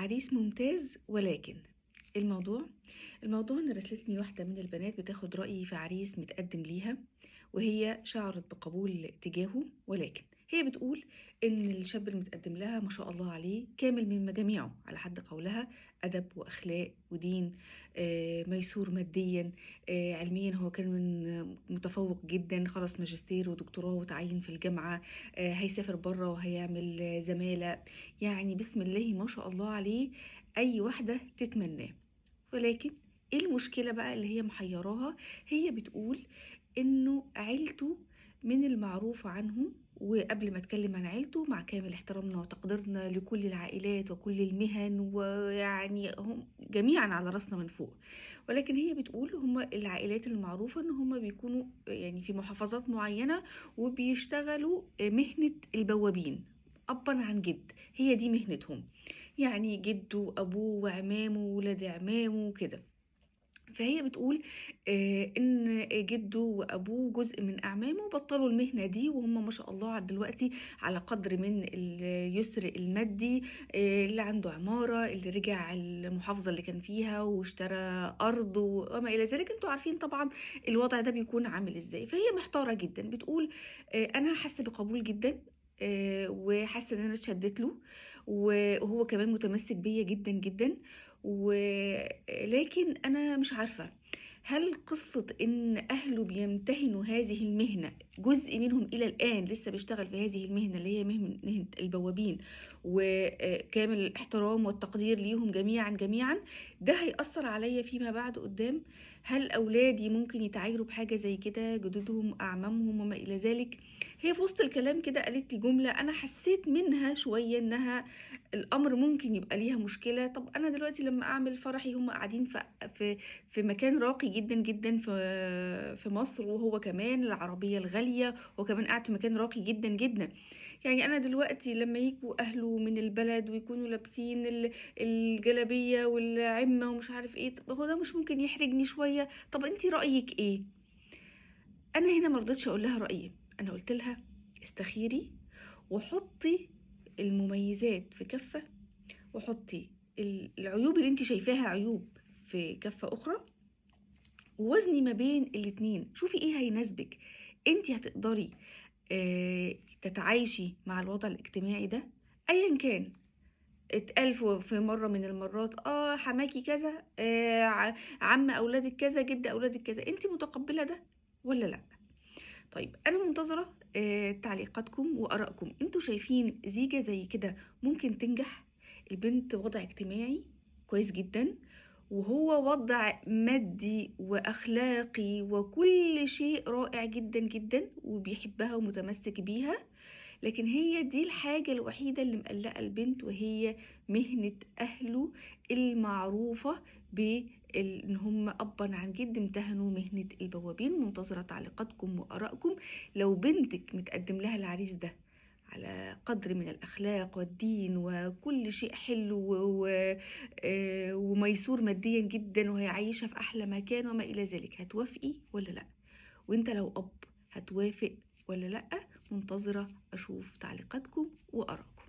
عريس ممتاز ولكن الموضوع ان راسلتني واحدة من البنات بتاخد رأيي في عريس متقدم ليها، وهي شعرت بقبول تجاهه، ولكن هي بتقول ان الشاب المتقدم لها ما شاء الله عليه كامل من مجاميعه على حد قولها، أدب وأخلاق ودين، ميسور ماديا، علميا هو كان من متفوق جدا، خلص ماجستير ودكتوراه وتعين في الجامعة، هيسافر بره وهيعمل زمالة، يعني بسم الله ما شاء الله عليه أي واحدة تتمناه. ولكن ايه المشكلة بقى اللي هي محيراها؟ هي بتقول انه عيلته من المعروف عنه، وقبل ما اتكلم عن عيلته مع كامل احترامنا وتقديرنا لكل العائلات وكل المهن، ويعني هم جميعا على راسنا من فوق، ولكن هي بتقول هم العائلات المعروفة ان هم بيكونوا يعني في محافظات معينة وبيشتغلوا مهنة البوابين أبا عن جد، هي دي مهنتهم، يعني جده وأبوه وعمامه وولاد عمامه وكده. فهي بتقول ان جده وابوه جزء من اعمامه بطلوا المهنه دي، وهم ما شاء الله دلوقتي على قدر من اليسر المادي، اللي عنده عماره، اللي رجع المحافظه اللي كان فيها واشترى ارض وما الى ذلك. انتوا عارفين طبعا الوضع ده بيكون عامل ازاي. فهي محتاره جدا، بتقول انا حاسه بقبول جدا، وحاسه ان انا اتشدت له، وهو كمان متمسك بيا جدا جدا، ولكن أنا مش عارفة هل قصة إن أهله بيمتهنوا هذه المهنة، جزء منهم إلى الآن لسه بيشتغل في هذه المهنة اللي هي مهنة البوابين، وكامل الاحترام والتقدير ليهم جميعا جميعا، ده هيأثر عليا فيما بعد قدام؟ هل أولادي ممكن يتعايروا بحاجة زي كده، جدودهم أعمامهم وما إلى ذلك؟ هي في وسط الكلام كده قالت لي جملة أنا حسيت منها شوية إنها الامر ممكن يبقى ليها مشكله. طب انا دلوقتي لما اعمل فرحي هم قاعدين في في مكان راقي جدا جدا في مصر، وهو كمان العربيه الغاليه، وكمان قاعد في مكان راقي جدا جدا. يعني انا دلوقتي لما يجوا اهله من البلد ويكونوا لابسين الجلابيه والعمه ومش عارف ايه، طب هو ده مش ممكن يحرجني شويه؟ طب انتي رايك ايه؟ انا هنا مرضتش اقول لها رايي، انا قلت لها استخيري وحطي المميزات في كفة، وحطي العيوب اللي انت شايفاها عيوب في كفة اخرى، ووزني ما بين الاتنين، شوفي ايه هيناسبك. انت هتقدري تتعايشي مع الوضع الاجتماعي ده ايا كان. اتقال في مرة من المرات حماكي كذا، عم اولادك كذا، جد اولادك كذا، انت متقبلة ده ولا لا؟ طيب انا منتظرة تعليقاتكم وارائكم، انتوا شايفين زيجة زي كده ممكن تنجح؟ البنت وضع اجتماعي كويس جدا، وهو وضع مادي واخلاقي وكل شيء رائع جدا جدا، وبيحبها ومتمسك بيها، لكن هي دي الحاجة الوحيدة اللي مقلقة البنت، وهي مهنة أهله المعروفة بإن هم أبا عن جد امتهنوا مهنة البوابين. منتظرة تعليقاتكم وآرائكم. لو بنتك متقدم لها العريس ده على قدر من الأخلاق والدين وكل شيء حلو وميسور ماديا جدا، وهيعيشها في أحلى مكان وما إلى ذلك، هتوافقي ولا لأ؟ وانت لو أب هتوافق ولا لأ؟ منتظرة أشوف تعليقاتكم وآرائكم.